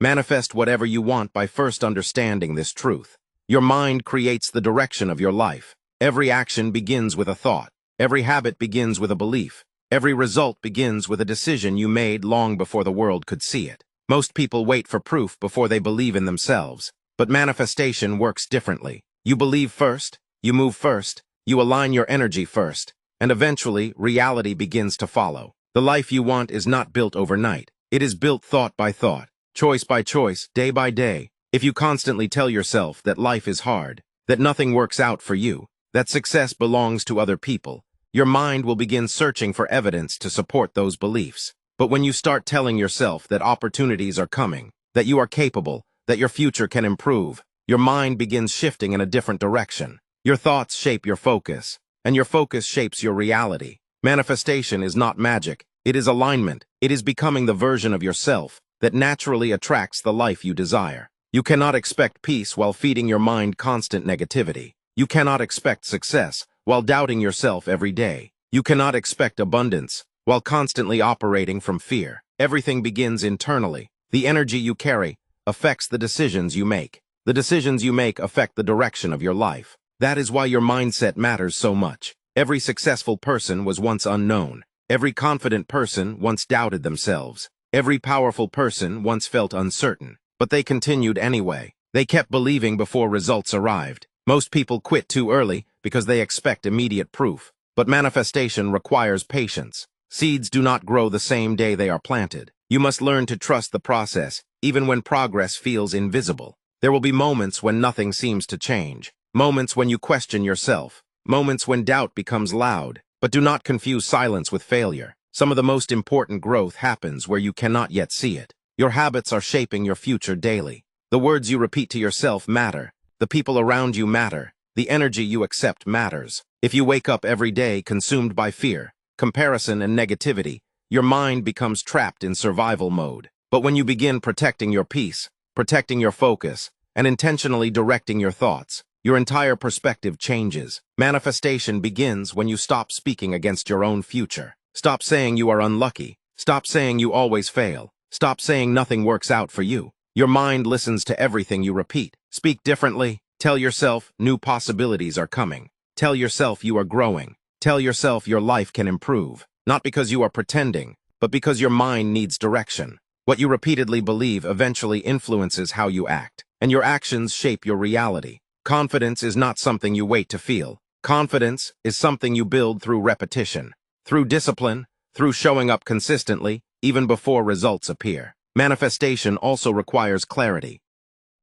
Manifest whatever you want by first understanding this truth. Your mind creates the direction of your life. Every action begins with a thought. Every habit begins with a belief. Every result begins with a decision you made long before the world could see it. Most people wait for proof before they believe in themselves. But manifestation works differently. You believe first, you move first, you align your energy first, and eventually reality begins to follow. The life you want is not built overnight. It is built thought by thought, choice by choice, day by day. If you constantly tell yourself that life is hard, that nothing works out for you, that success belongs to other people, your mind will begin searching for evidence to support those beliefs. But when you start telling yourself that opportunities are coming, that you are capable, that your future can improve, your mind begins shifting in a different direction. Your thoughts shape your focus, and your focus shapes your reality. Manifestation is not magic. It is alignment. It is becoming the version of yourself that naturally attracts the life you desire. You cannot expect peace while feeding your mind constant negativity. You cannot expect success while doubting yourself every day. You cannot expect abundance while constantly operating from fear. Everything begins internally. The energy you carry affects the decisions you make. The decisions you make affect the direction of your life. That is why your mindset matters so much. Every successful person was once unknown. Every confident person once doubted themselves. Every powerful person once felt uncertain. But they continued anyway. They kept believing before results arrived. Most people quit too early because they expect immediate proof. But manifestation requires patience. Seeds do not grow the same day they are planted. You must learn to trust the process, even when progress feels invisible. There will be moments when nothing seems to change. Moments when you question yourself. Moments when doubt becomes loud. But do not confuse silence with failure. Some of the most important growth happens where you cannot yet see it. Your habits are shaping your future daily. The words you repeat to yourself matter. The people around you matter. The energy you accept matters. If you wake up every day consumed by fear, comparison, and negativity, your mind becomes trapped in survival mode. But when you begin protecting your peace, protecting your focus, and intentionally directing your thoughts, your entire perspective changes. Manifestation begins when you stop speaking against your own future. Stop saying you are unlucky. Stop saying you always fail. Stop saying nothing works out for you. Your mind listens to everything you repeat. Speak differently. Tell yourself new possibilities are coming. Tell yourself you are growing. Tell yourself your life can improve. Not because you are pretending, but because your mind needs direction. What you repeatedly believe eventually influences how you act, and your actions shape your reality. Confidence is not something you wait to feel. Confidence is something you build through repetition, through discipline, through showing up consistently, even before results appear. Manifestation also requires clarity.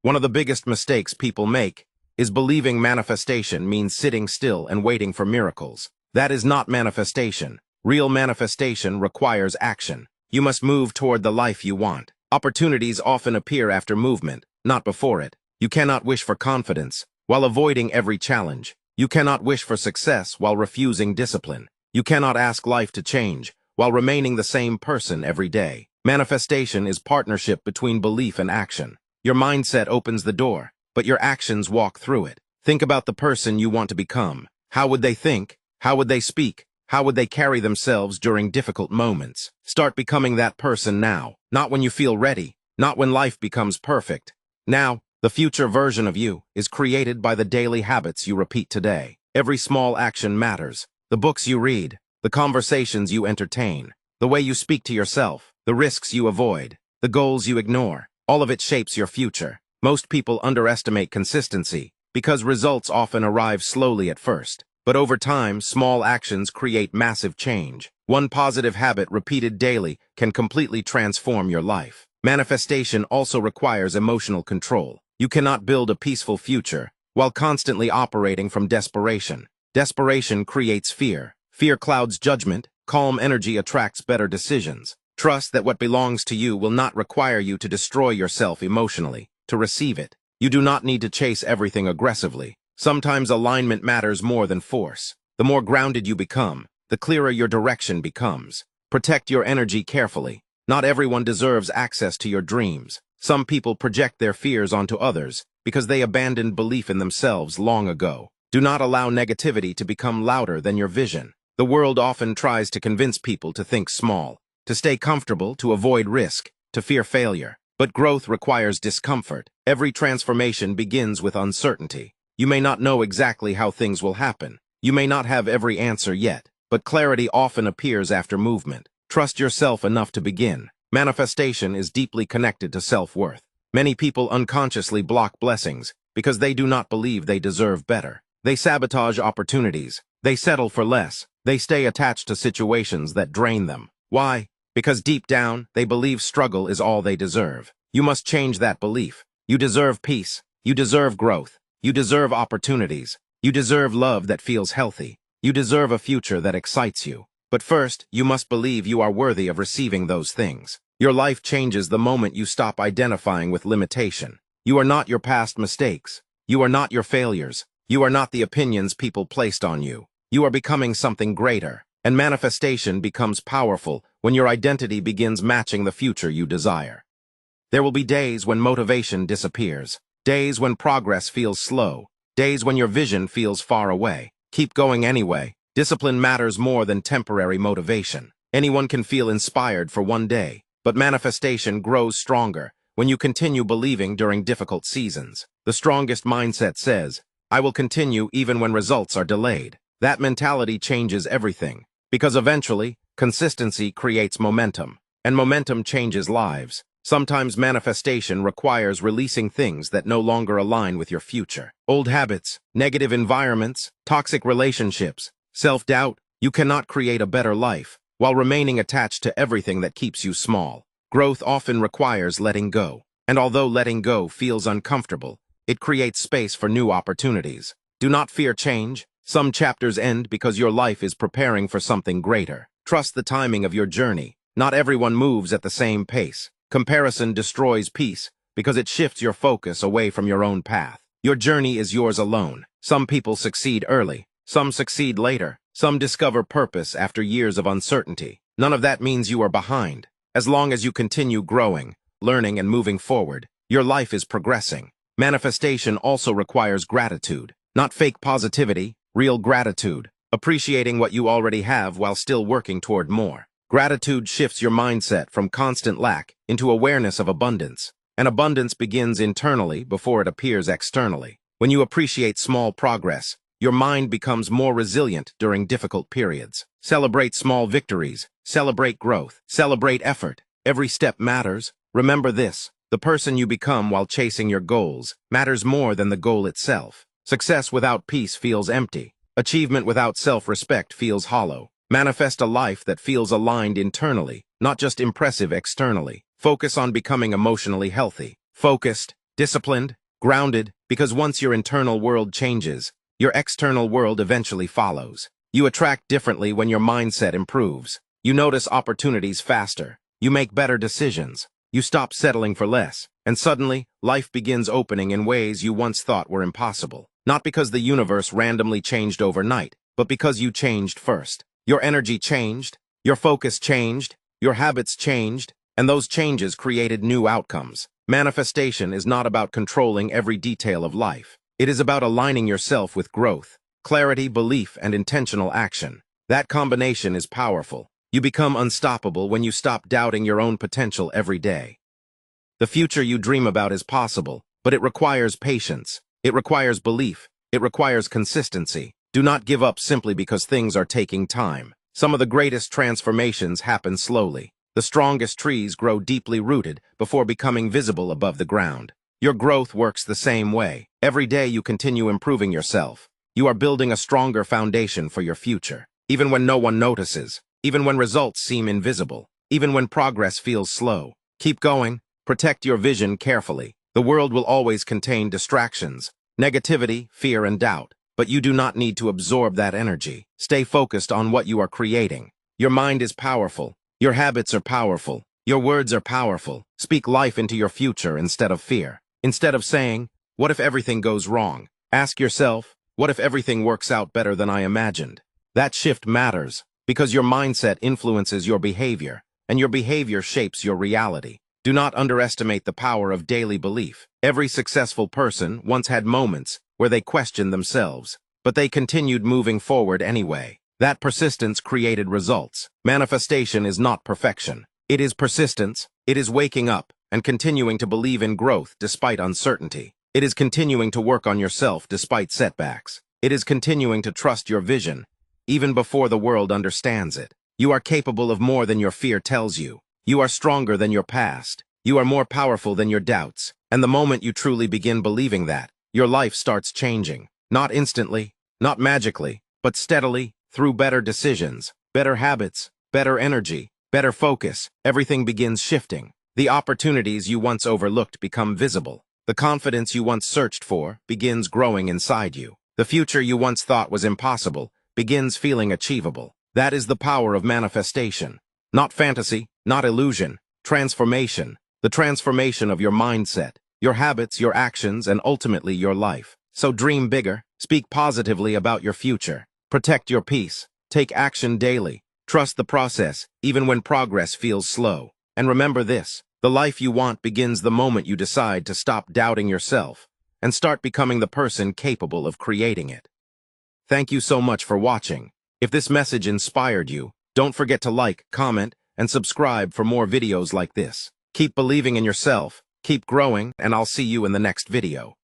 One of the biggest mistakes people make is believing manifestation means sitting still and waiting for miracles. That is not manifestation. Real manifestation requires action. You must move toward the life you want. Opportunities often appear after movement, not before it. You cannot wish for confidence while avoiding every challenge. You cannot wish for success while refusing discipline. You cannot ask life to change while remaining the same person every day. Manifestation is partnership between belief and action. Your mindset opens the door, but your actions walk through it. Think about the person you want to become. How would they think? How would they speak? How would they carry themselves during difficult moments? Start becoming that person now, not when you feel ready, not when life becomes perfect. Now, the future version of you is created by the daily habits you repeat today. Every small action matters. The books you read, the conversations you entertain, the way you speak to yourself, the risks you avoid, the goals you ignore, all of it shapes your future. Most people underestimate consistency because results often arrive slowly at first. But over time, small actions create massive change. One positive habit repeated daily can completely transform your life. Manifestation also requires emotional control. You cannot build a peaceful future while constantly operating from desperation. Desperation creates fear. Fear clouds judgment. Calm energy attracts better decisions. Trust that what belongs to you will not require you to destroy yourself emotionally to receive it. You do not need to chase everything aggressively. Sometimes alignment matters more than force. The more grounded you become, the clearer your direction becomes. Protect your energy carefully. Not everyone deserves access to your dreams. Some people project their fears onto others because they abandoned belief in themselves long ago. Do not allow negativity to become louder than your vision. The world often tries to convince people to think small, to stay comfortable, to avoid risk, to fear failure. But growth requires discomfort. Every transformation begins with uncertainty. You may not know exactly how things will happen. You may not have every answer yet, but clarity often appears after movement. Trust yourself enough to begin. Manifestation is deeply connected to self-worth. Many people unconsciously block blessings because they do not believe they deserve better. They sabotage opportunities. They settle for less. They stay attached to situations that drain them. Why? Because deep down, they believe struggle is all they deserve. You must change that belief. You deserve peace. You deserve growth. You deserve opportunities. You deserve love that feels healthy. You deserve a future that excites you. But first, you must believe you are worthy of receiving those things. Your life changes the moment you stop identifying with limitation. You are not your past mistakes. You are not your failures. You are not the opinions people placed on you. You are becoming something greater. And manifestation becomes powerful when your identity begins matching the future you desire. There will be days when motivation disappears. Days when progress feels slow. Days when your vision feels far away. Keep going anyway. Discipline matters more than temporary motivation. Anyone can feel inspired for one day, but manifestation grows stronger when you continue believing during difficult seasons. The strongest mindset says, "I will continue even when results are delayed." That mentality changes everything, because eventually, consistency creates momentum, and momentum changes lives. Sometimes manifestation requires releasing things that no longer align with your future. Old habits, negative environments, toxic relationships, self-doubt. You cannot create a better life while remaining attached to everything that keeps you small. Growth often requires letting go, and although letting go feels uncomfortable, it creates space for new opportunities. Do not fear change. Some chapters end because your life is preparing for something greater. Trust the timing of your journey. Not everyone moves at the same pace. Comparison destroys peace because it shifts your focus away from your own path. Your journey is yours alone. Some people succeed early. Some succeed later. Some discover purpose after years of uncertainty. None of that means you are behind. As long as you continue growing, learning, and moving forward, your life is progressing. Manifestation also requires gratitude. Not fake positivity, real gratitude. Appreciating what you already have while still working toward more. Gratitude shifts your mindset from constant lack into awareness of abundance. And abundance begins internally before it appears externally. When you appreciate small progress, your mind becomes more resilient during difficult periods. Celebrate small victories. Celebrate growth. Celebrate effort. Every step matters. Remember this: the person you become while chasing your goals matters more than the goal itself. Success without peace feels empty. Achievement without self-respect feels hollow. Manifest a life that feels aligned internally, not just impressive externally. Focus on becoming emotionally healthy, focused, disciplined, grounded, because once your internal world changes, your external world eventually follows. You attract differently when your mindset improves. You notice opportunities faster. You make better decisions. You stop settling for less. And suddenly, life begins opening in ways you once thought were impossible. Not because the universe randomly changed overnight, but because you changed first. Your energy changed, your focus changed, your habits changed, and those changes created new outcomes. Manifestation is not about controlling every detail of life. It is about aligning yourself with growth, clarity, belief, and intentional action. That combination is powerful. You become unstoppable when you stop doubting your own potential every day. The future you dream about is possible, but it requires patience. It requires belief. It requires consistency. Do not give up simply because things are taking time. Some of the greatest transformations happen slowly. The strongest trees grow deeply rooted before becoming visible above the ground. Your growth works the same way. Every day you continue improving yourself. You are building a stronger foundation for your future. Even when no one notices, even when results seem invisible, even when progress feels slow. Keep going. Protect your vision carefully. The world will always contain distractions, negativity, fear, and doubt. But you do not need to absorb that energy. Stay focused on what you are creating. Your mind is powerful. Your habits are powerful. Your words are powerful. Speak life into your future instead of fear. Instead of saying, "What if everything goes wrong?" Ask yourself, "What if everything works out better than I imagined?" That shift matters because your mindset influences your behavior, and your behavior shapes your reality. Do not underestimate the power of daily belief. Every successful person once had moments where they questioned themselves, but they continued moving forward anyway. That persistence created results. Manifestation is not perfection. It is persistence. It is waking up and continuing to believe in growth despite uncertainty. It is continuing to work on yourself despite setbacks. It is continuing to trust your vision, even before the world understands it. You are capable of more than your fear tells you. You are stronger than your past. You are more powerful than your doubts. And the moment you truly begin believing that, your life starts changing. Not instantly, not magically, but steadily, through better decisions, better habits, better energy, better focus. Everything begins shifting. The opportunities you once overlooked become visible. The confidence you once searched for begins growing inside you. The future you once thought was impossible begins feeling achievable. That is the power of manifestation. Not fantasy, not illusion, transformation. The transformation of your mindset, your habits, your actions, and ultimately your life. So dream bigger, speak positively about your future, protect your peace, take action daily, trust the process, even when progress feels slow. And remember this, the life you want begins the moment you decide to stop doubting yourself and start becoming the person capable of creating it. Thank you so much for watching. If this message inspired you, don't forget to like, comment, and subscribe for more videos like this. Keep believing in yourself, keep growing, and I'll see you in the next video.